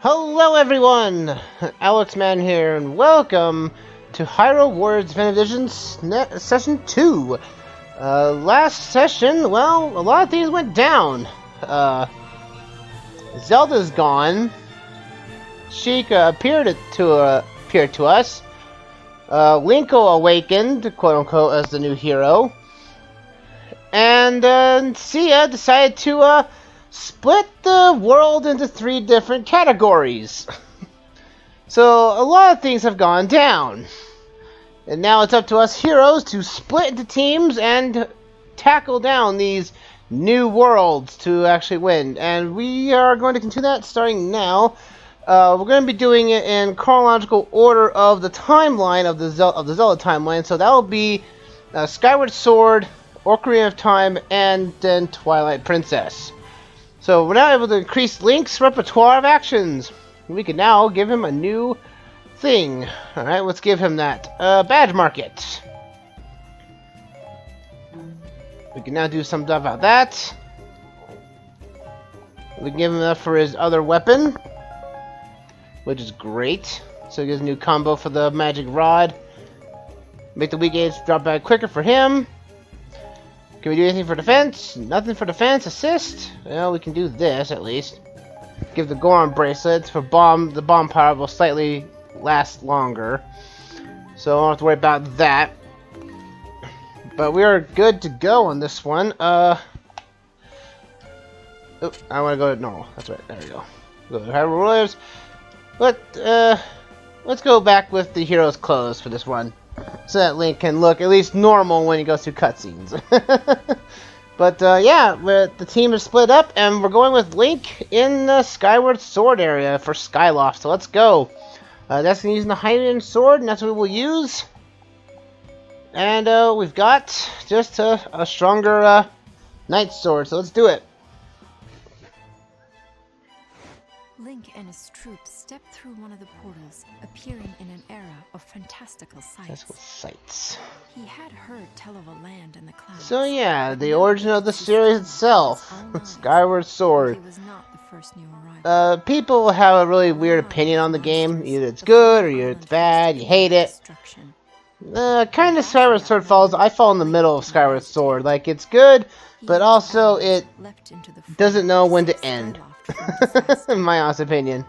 Hello everyone! Alexman here, and welcome to Hyrule Warriors Definitive Edition Session 2. Last session, well, a lot of things went down. Zelda's gone. Sheikah appeared to us. Linko awakened, quote-unquote, as the new hero. And Sia decided to split the world into 3 different categories. So a lot of things have gone down. And now it's up to us heroes to split into teams and tackle down these new worlds to actually win. And we are going to continue that starting now. We're going to be doing it in chronological order of the timeline of the Zelda timeline. So that will be Skyward Sword, Ocarina of Time, and then Twilight Princess. So we're now able to increase Link's repertoire of actions. We can now give him a new thing. Alright, let's give him that. Badge market. We can now do some stuff about that. We can give him enough for his other weapon, which is great. So he gets a new combo for the magic rod. Make the weak aids drop back quicker for him. Can we do anything for defense? Nothing for defense. Assist? Well, we can do this at least. Give the Goron bracelets for bomb. The bomb power will slightly last longer, so I don't have to worry about that. But we are good to go on this one. I want to go to normal. That's right. There we go. Go to Hyrule Warriors. Let's go back with the hero's clothes for this one, so that Link can look at least normal when he goes through cutscenes. But yeah, the team is split up, and we're going with Link in the Skyward Sword area for Skyloft. So let's go. That's using the Hydrogen Sword, and that's what we will use. And we've got just a stronger Knight Sword, so let's do it. Link and his troops stepped through one of the portals, appearing in an era of fantastical sights. He had heard tell of a land in the clouds. So yeah, the origin of the series itself, Skyward Sword. He was not the first new arrival. People have a really weird opinion on the game. Either it's good or either it's bad. You hate it. Kind of Skyward Sword falls. I fall in the middle of Skyward Sword. Like, it's good, but also it doesn't know when to end. In my honest opinion.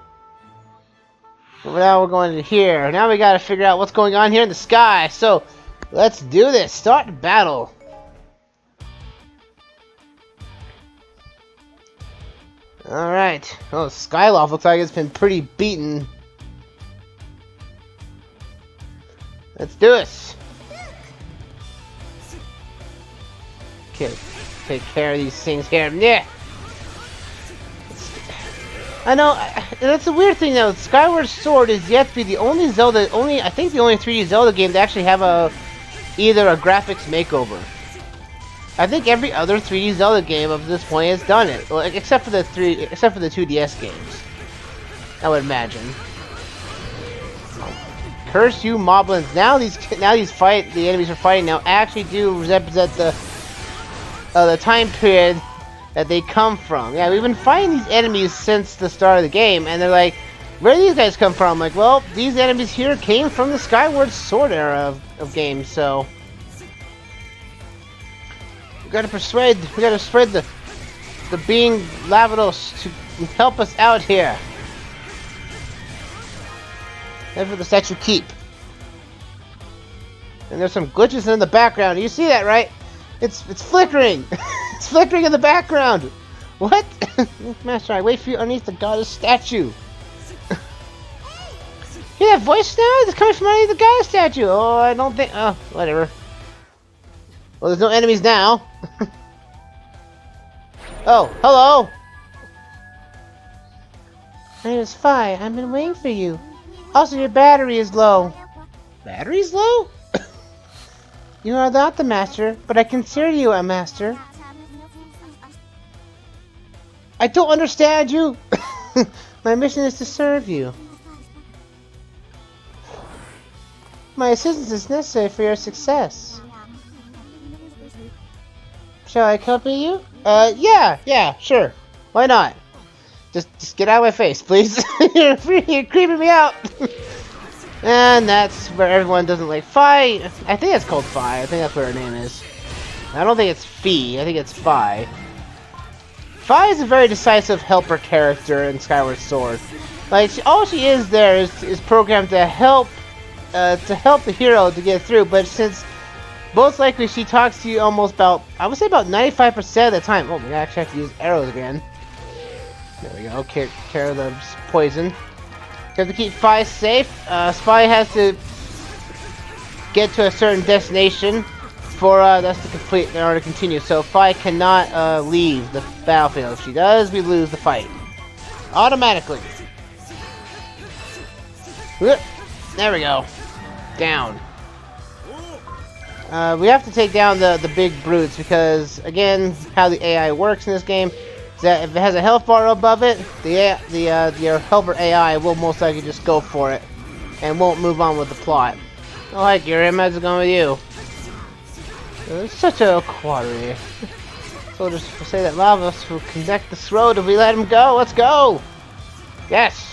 But now we're going to here. Now we gotta figure out what's going on here in the sky. So let's do this. Start battle. Alright. Oh, Skyloft looks like it's been pretty beaten. Let's do this. Okay, take care of these things here. Yeah. I know, that's a weird thing though. Skyward Sword is yet to be the only Zelda, I think the only 3D Zelda game to actually have either a graphics makeover. I think every other 3D Zelda game up to this point has done it, well, except for the 2DS games, I would imagine. Curse you, moblins! Now the enemies are fighting now actually do represent the time period that they come from. Yeah, we've been fighting these enemies since the start of the game, and they're like, where do these guys come from? I'm like, well, these enemies here came from the Skyward Sword era of games, so we gotta spread the being Lavados to help us out here. That's for the statue keep. And there's some glitches in the background. You see that, right? It's flickering. It's flickering in the background. What? Master, I wait for you underneath the goddess statue. Hear that voice now? It's coming from underneath the goddess statue. Oh, I don't think. Oh, whatever. Well, there's no enemies now. Oh, hello. My name is Fi. I've been waiting for you. Also, your battery is low. Battery's low? You are not the master, but I consider you a master. I don't understand you. My mission is to serve you. My assistance is necessary for your success. Shall I accompany you? Yeah, sure. Why not? Just get out of my face, please. You're creeping me out. And that's where everyone doesn't like Fi. I think it's called Fi. I think that's what her name is. I don't think it's Fi. I think it's Fi. Fi is a very decisive helper character in Skyward Sword. Like, all she is there is programmed to help the hero to get through. But since most likely she talks to you almost about, I would say about 95% of the time. Oh, we actually have to use arrows again. There we go. Care of the poison. You have to keep Fi safe. Fi has to get to a certain destination for us to complete in order to continue. So Fi cannot leave the battlefield. If she does, we lose the fight automatically. There we go. Down. We have to take down the big brutes because, again, how the AI works in this game is that if it has a health bar above it, your helper AI will most likely just go for it and won't move on with the plot. Oh, hi, Gary. How's it going with you? It's such a quarry. So we'll just say that Lavos will connect this road if we let him go. Let's go! Yes!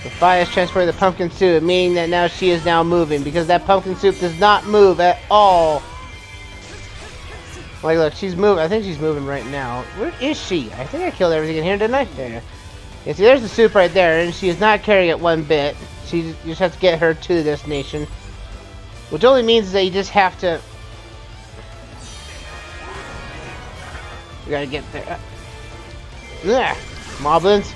The Fi is transferring the pumpkin soup, meaning that now she is now moving, because that pumpkin soup does not move at all. Like, look, she's moving. I think she's moving right now. Where is she? I think I killed everything in here, didn't I? There. Yeah, see, there's the soup right there, and she is not carrying it one bit. You just have to get her to the destination. Which only means that you just have to... You gotta get there. Moblins.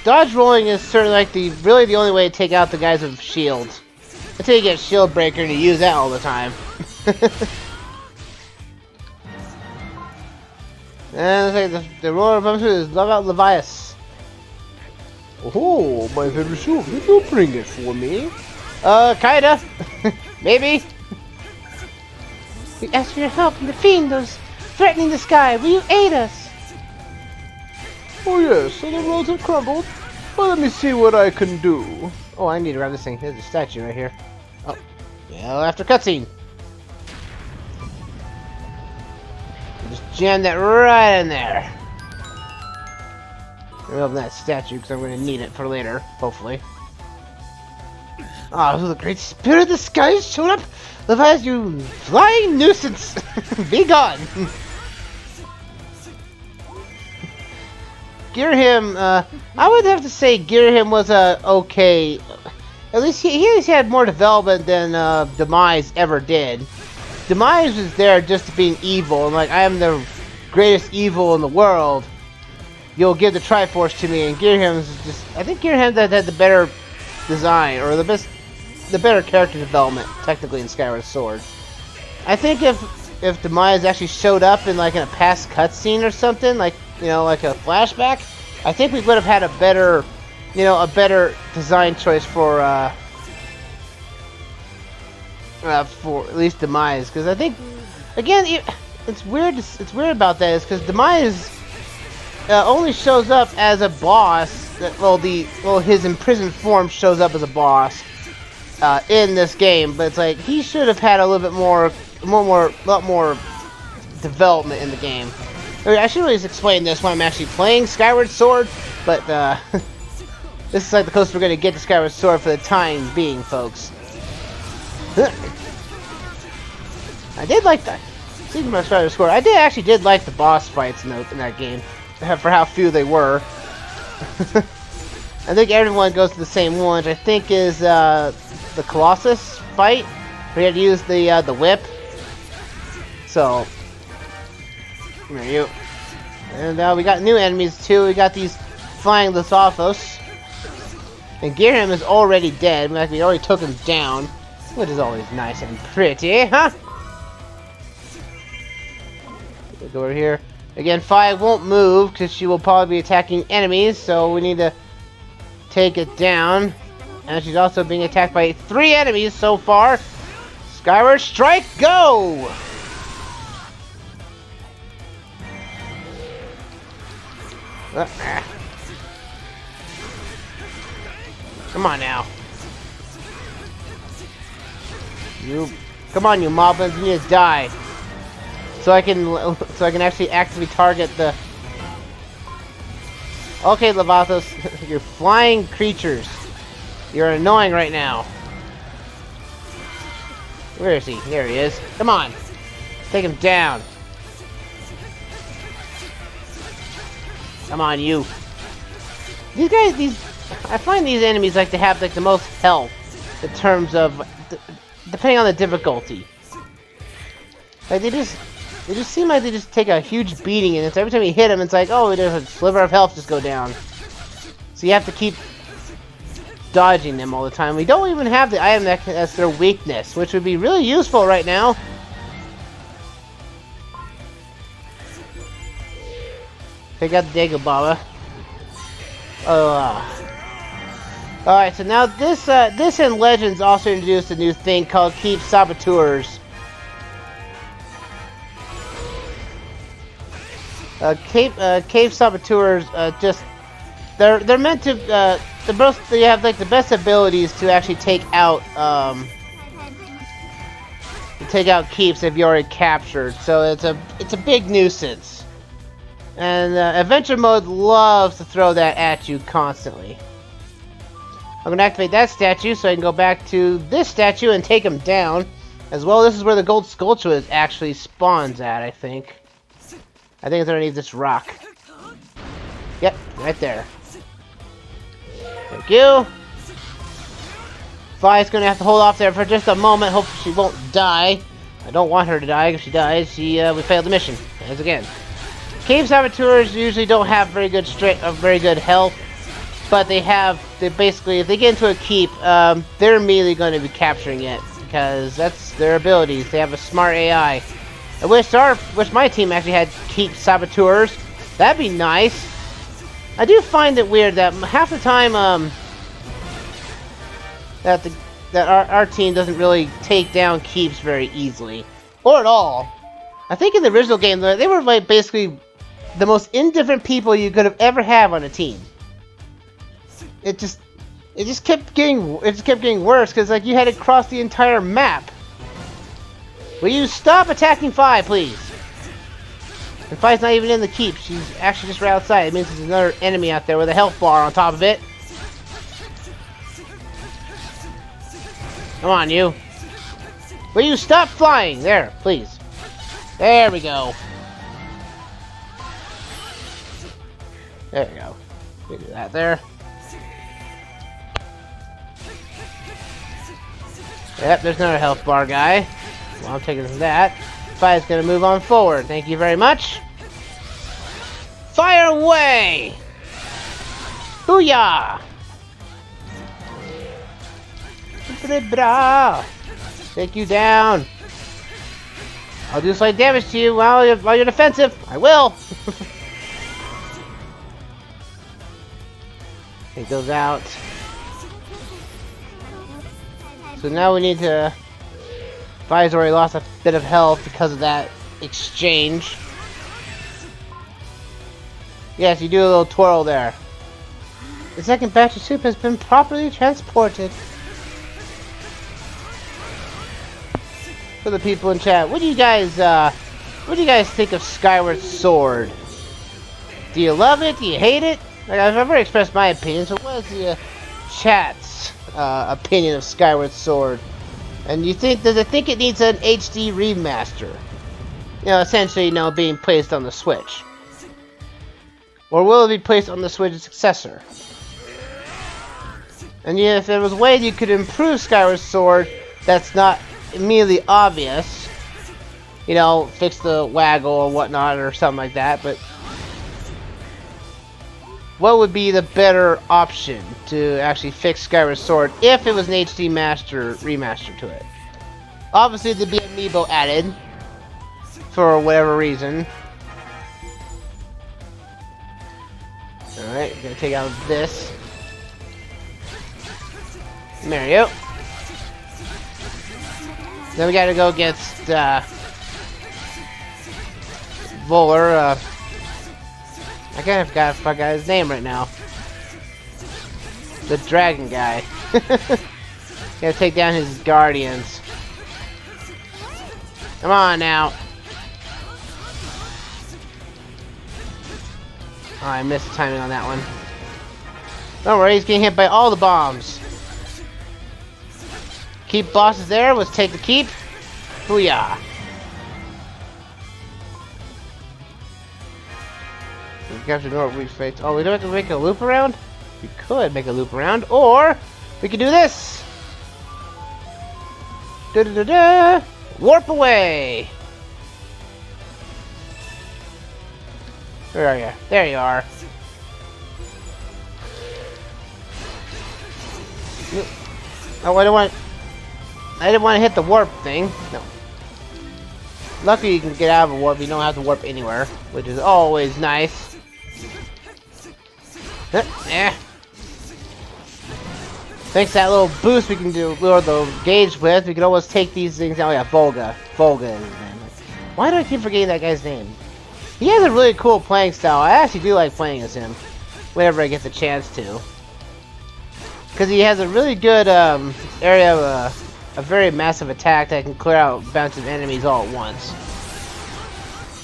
Dodge rolling is certainly like really the only way to take out the guys with shields. Until you get Shield Breaker to use that all the time. And it's like the roar of Bumsu is love out Levias. Oh, my favorite soup. Did you bring it for me? Kinda. Maybe. We asked for your help in defeating those threatening the sky. Will you aid us? Oh yes, so the roads have crumbled. Well, let me see what I can do. Oh, I need to grab this thing. There's a statue right here. Oh, well, after cutscene. Just jam that right in there. Remove that statue because I'm going to need it for later, hopefully. Oh, the great spirit of the skies showed up. Levias, you flying nuisance. Be gone. Girahim, I would have to say Girahim was okay. At least he had more development than Demise ever did. Demise was there just to being evil, and like, I am the greatest evil in the world. You'll give the Triforce to me, and Girahim's just... I think Girahim had the better design, or the better character development, technically, in Skyward Sword. I think if Demise actually showed up in like in a past cutscene or something, like, you know, like a flashback, I think we would have had a better, you know, a better design choice for at least Demise, because I think, again, it's weird. It's weird about that is because Demise only shows up as a boss. His imprisoned form shows up as a boss in this game, but it's like he should have had a little bit lot more development in the game. I mean, I should really explain this when I'm actually playing Skyward Sword, but this is like the closest we're going to get to Skyward Sword for the time being, folks. I did like that. Speaking about Skyward Sword, I actually did like the boss fights in that game, for how few they were. I think everyone goes to the same one, which I think is the Colossus fight, where you had to use the whip. So, there you. And we got new enemies too. We got these flying Lysophos. And Girahim is already dead. Like, we already took him down, which is always nice and pretty, huh? We'll go over here. Again, Fi won't move because she will probably be attacking enemies, so we need to take it down. And she's also being attacked by 3 enemies so far. Skyward Strike, go! Come on now. Come on, you moblins, you need to die. so I can actually actively target the. Okay, Lavathos, you're flying creatures. You're annoying right now. Where is he? There he is. Come on, take him down. Come on, you. These guys, I find these enemies like to have like the most health in terms of, depending on the difficulty. Like they just seem like they just take a huge beating, and it's every time you hit them, it's like, oh, there's a sliver of health just go down. So you have to keep dodging them all the time. We don't even have the item that's their weakness, which would be really useful right now. Take out the Dagobaba. Alright, so now this in Legends also introduced a new thing called Keep Saboteurs. Cave Saboteurs, they're meant to, they have like the best abilities to actually take out keeps if you already captured. So it's a big nuisance. And Adventure Mode loves to throw that at you constantly. I'm going to activate that statue so I can go back to this statue and take him down. As well, this is where the gold sculpture actually spawns at, I think. I think it's underneath this rock. Yep, right there. Thank you. Vi's going to have to hold off there for just a moment. Hopefully she won't die. I don't want her to die. If she dies, we failed the mission. As again. Cave Saboteurs usually don't have very good health, but they basically, if they get into a keep, they're immediately going to be capturing it because that's their abilities. They have a smart AI. I wish my team actually had Keep Saboteurs. That'd be nice. I do find it weird that half the time that our team doesn't really take down keeps very easily, or at all. I think in the original game they were like basically the most indifferent people you could have ever have on a team. It just kept getting worse because like you had to cross the entire map. Will you stop attacking Fi, please? And Fi's not even in the keep. She's actually just right outside. It means there's another enemy out there with a health bar on top of it. Come on, you. Will you stop flying? There, please. There we go. There we go. We do that there. Yep, there's another health bar guy. Well, I'm taking that. Fire's gonna move on forward. Thank you very much. Fire away! Booyah! Take you down. I'll do slight damage to you while you're defensive. I will. Take those out. So now we need to. Fi's already lost a bit of health because of that exchange. Yes, you do a little twirl there. The second batch of soup has been properly transported. For the people in chat, what do you guys think of Skyward Sword? Do you love it? Do you hate it? Like, I've never expressed my opinion, so what is the chat's opinion of Skyward Sword? And does it think it needs an HD remaster? You know, essentially, being placed on the Switch. Or will it be placed on the Switch's successor? And yeah, if there was a way you could improve Skyward Sword that's not immediately obvious, fix the waggle or whatnot or something like that, but what would be the better option to actually fix Skyward Sword if it was an HD remaster to it? Obviously there'd be amiibo added for whatever reason. Alright, gonna take out this. Mario. Then we gotta go against Voller. I kind of forgot his name right now. The dragon guy. Gotta take down his guardians. Come on now. Oh, I missed the timing on that one. Don't worry, he's getting hit by all the bombs. Keep bosses there. Let's take the keep. Booyah. We capture North Weak Fates. Oh, we don't have to make a loop around? We could make a loop around, or we could do this. Da-da-da-da. Warp away. Where are you? There you are. Oh, I didn't want to hit the warp thing. No. Luckily, you can get out of a warp. You don't have to warp anywhere, which is always nice. Yeah. Thanks to that little boost we can do, lower the gauge with, we can almost take these things out. Oh yeah, Volga. Volga is his name. Why do I keep forgetting that guy's name? He has a really cool playing style. I actually do like playing as him whenever I get the chance to. Because he has a really good area of a very massive attack that can clear out a bunch of enemies all at once.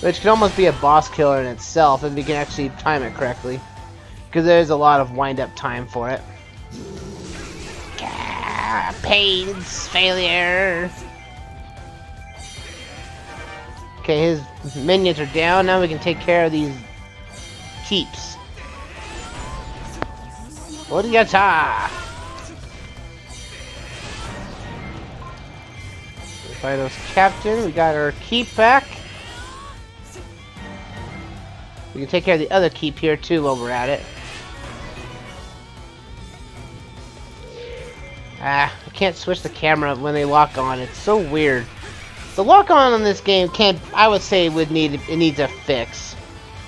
Which can almost be a boss killer in itself if you can actually time it correctly. Because there's a lot of wind-up time for it. Pains, failure. Okay, his minions are down. Now we can take care of these keeps. Oriyata! Fight captain. We got our keep back. We can take care of the other keep here too while we're at it. I can't switch the camera when they lock on. It's so weird. The lock on this game I would say it needs a fix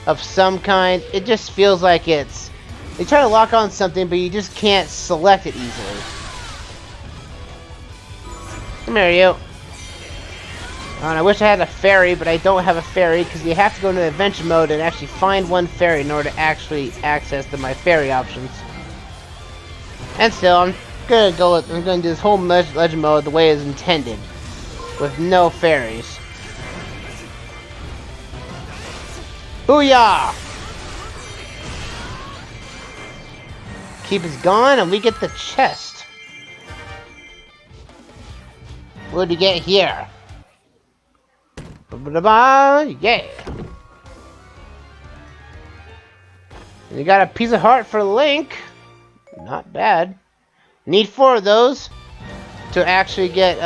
of some kind. It just feels like you try to lock on something, but you just can't select it easily. Come here, you. And I wish I had a fairy, but I don't have a fairy because you have to go into adventure mode and actually find one fairy in order to actually access my fairy options. And still, I'm gonna do this whole legend mode the way it's intended, with no fairies. Booyah! Keep is gone, and we get the chest. What do you get here? Yeah. You got a piece of heart for Link. Not bad. Need 4 of those to actually get,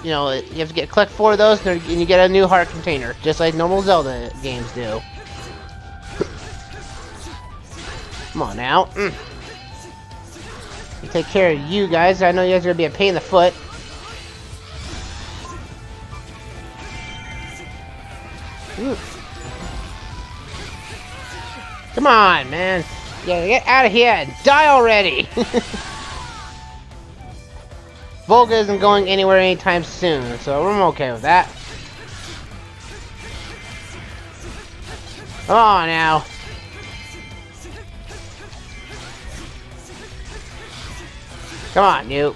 you have to collect 4 of those and you get a new heart container, just like normal Zelda games do. Come on now. Take care of you guys. I know you guys are gonna be a pain in the foot. Ooh. Come on, man. Yeah, get out of here and die already. Volga isn't going anywhere anytime soon, so I'm okay with that. Come on now. Come on, you.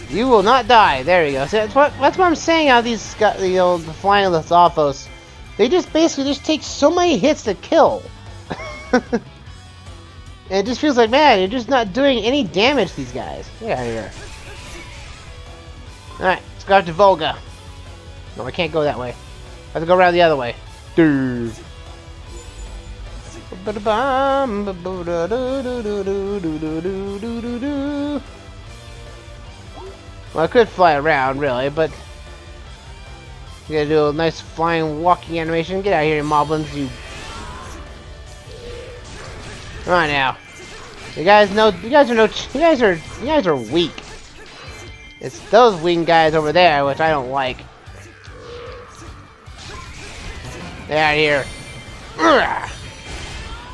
You will not die. There you go. So that's what I'm saying. How these the flying Lithophos, they just basically take so many hits to kill. And it just feels like, man, you're just not doing any damage to these guys. Get out of here. Alright, let's go out to Volga. No, I can't go that way. I have to go around the other way. Well, I could fly around, really, but you gotta do a nice flying, walking animation. Get out of here, you moblins, you. Come on now. You guys are weak. It's those wing guys over there, which I don't like. Get out of here.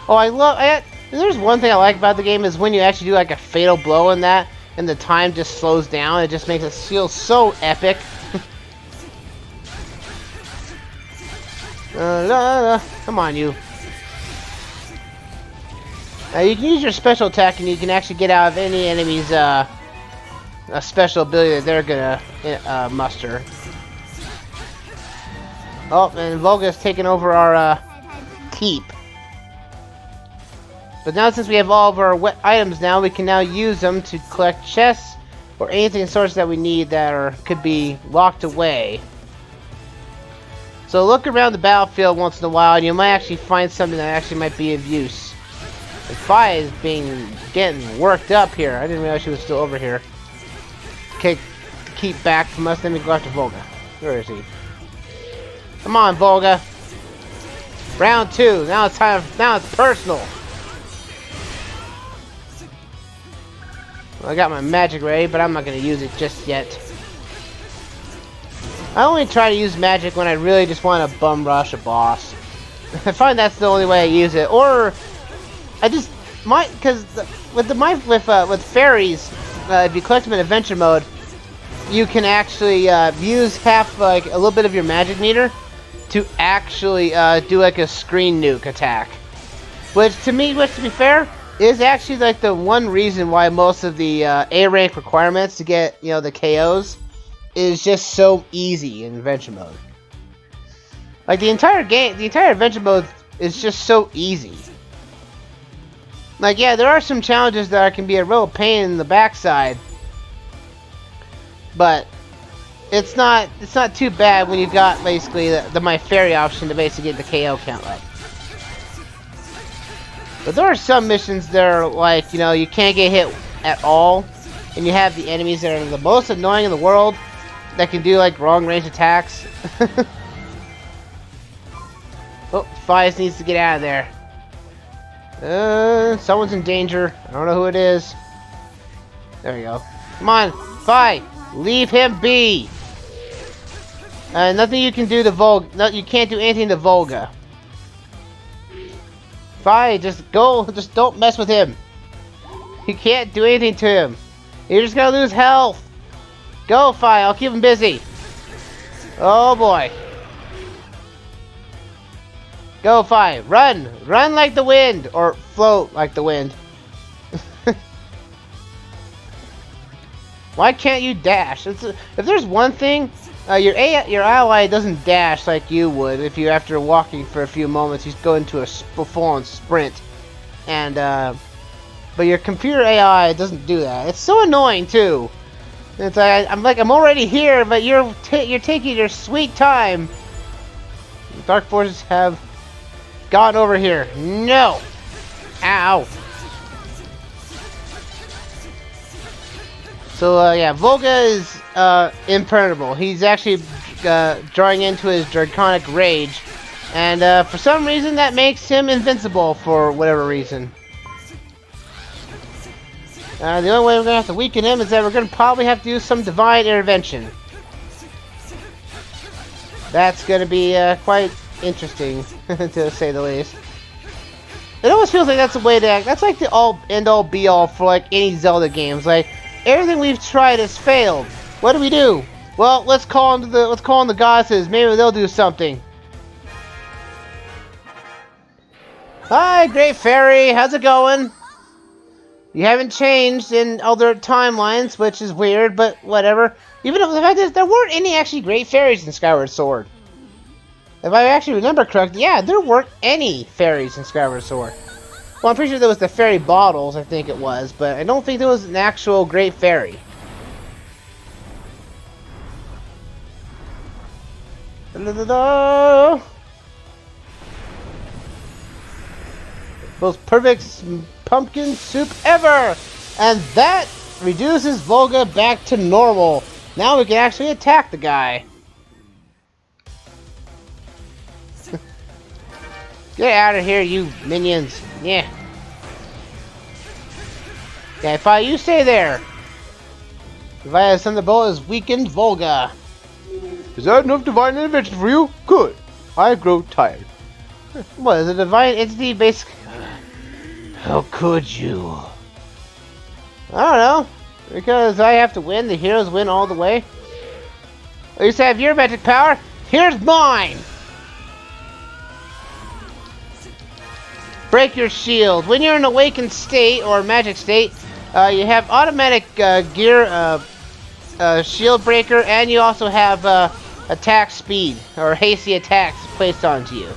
Oh, there's one thing I like about the game is when you actually do like a fatal blow in that, and the time just slows down. It just makes it feel so epic. Come on, you. You can use your special attack, and you can actually get out of any enemy's a special ability that they're gonna muster. Oh, and Volga's taking over our keep. But now since we have all of our items now, we can now use them to collect chests or anything source that we need that could be locked away. So look around the battlefield once in a while and you might actually find something that actually might be of use. The Fi is getting worked up here. I didn't realize she was still over here. Okay, keep back from us, then we go after Volga. Where is he? Come on, Volga. Round 2. Now it's time. Now it's personal. Well, I got my magic ready, but I'm not going to use it just yet. I only try to use magic when I really just want to bum rush a boss. I find that's the only way I use it, or I just might, because with fairies, if you collect them in adventure mode, you can actually use half a little bit of your magic meter to actually do like a screen nuke attack, which to be fair, is actually like the one reason why most of the A rank requirements to get the KOs is just so easy in adventure mode. Like the entire game, the entire adventure mode is just so easy. Like yeah, there are some challenges that can be a real pain in the backside, but it's not too bad when you've got basically the my fairy option to basically get the KO count right. But there are some missions that are like you can't get hit at all, and you have the enemies that are the most annoying in the world that can do like wrong range attacks. Oh, Fies needs to get out of there. Someone's in danger. I don't know who it is. There we go. Come on, Fi, leave him be. Nothing you can do to Volga. No, you can't do anything to Volga. Fi, just go. Just don't mess with him. You can't do anything to him. You're just gonna lose health. Go, Fi. I'll keep him busy. Oh boy. Go, Fi. Run. Run like the wind, or float like the wind. Why can't you dash? If there's one thing, your ally doesn't dash like you would if you, after walking for a few moments, you go into a full-on sprint. And but your computer AI doesn't do that. It's so annoying too. It's like I'm already here, but you're taking your sweet time. Dark forces have gone over here. No. Ow. So yeah, Volga is impermeable. He's actually drawing into his draconic rage, and for some reason that makes him invincible for whatever reason. The only way we're gonna have to weaken him is that we're gonna probably have to use some divine intervention. That's gonna be quite interesting, to say the least. It almost feels like that's the way to act. That's like the end-all be-all for like any Zelda games. Like everything we've tried has failed. What do? Well, let's call on the goddesses. Maybe they'll do something. Hi, Great Fairy. How's it going? You haven't changed in other timelines, which is weird, but whatever. Even if the fact is, there weren't any actually Great Fairies in Skyward Sword. If I actually remember correctly, yeah, there weren't any fairies in Skyward Sword. Well, I'm pretty sure there was the fairy bottles, I think it was, but I don't think there was an actual Great Fairy. Da-da-da-da! Most perfect pumpkin soup ever! And that reduces Volga back to normal. Now we can actually attack the guy. Get out of here, you minions. Yeah. Yeah, Fi, you stay there. Via's Thunderbolt has weakened Volga. Is that enough divine intervention for you? Good. I grow tired. What, is a divine entity basically? How could you? I don't know. Because I have to win, the heroes win all the way. At least I have your magic power. Here's mine! Break your shield. When you're in awakened state or magic state, you have automatic shield breaker, and you also have attack speed or hasty attacks placed onto you.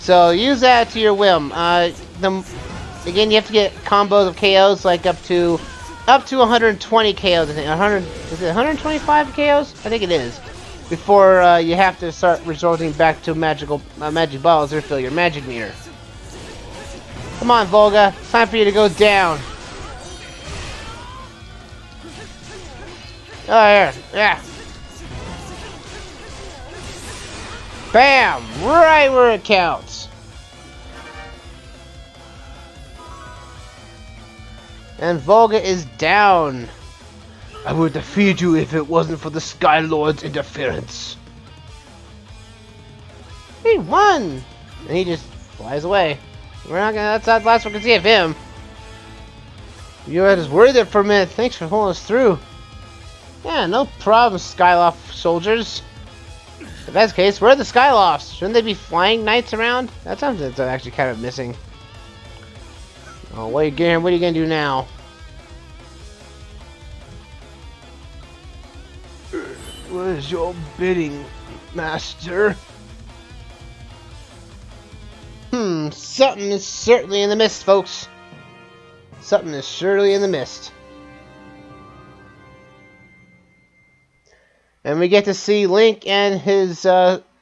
So use that to your whim. Again, you have to get combos of KOs like up to 120 KOs. I think 100. Is it 125 KOs? I think it is. Before you have to start resorting back to magic balls to refill your magic meter. Come on, Volga. It's time for you to go down. Oh, here. Yeah. Bam! Right where it counts. And Volga is down. I would defeat you if it wasn't for the Sky Lord's interference. He won! And he just flies away. We're not gonna, that's the last we can see of him. You had us worried there for a minute. Thanks for pulling us through. Yeah, no problem, Skyloft soldiers. If that's the case, where are the Skylofts? Shouldn't they be flying knights around? That's something that's actually kind of missing. Oh, what are you gonna do now? What is your bidding, master? Something is certainly in the mist, folks. Something is surely in the mist. And we get to see Link and his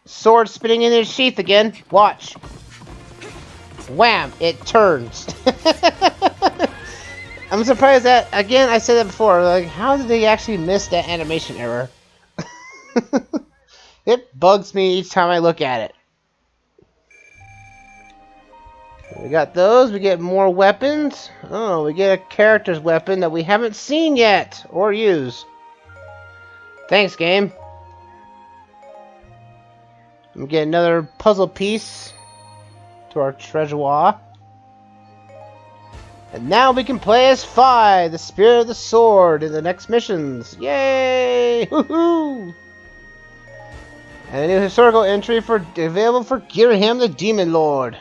sword spinning in his sheath again. Watch. Wham! It turns. I'm surprised that, again, I said that before, like, how did they actually miss that animation error? It bugs me each time I look at it. We got those, we get more weapons. Oh, we get a character's weapon that we haven't seen yet, or use. Thanks, game. We get another puzzle piece to our treasure. And now we can play as Fi, the Spirit of the Sword, in the next missions. Yay! Woohoo! And a new historical entry available for Girahim the Demon Lord.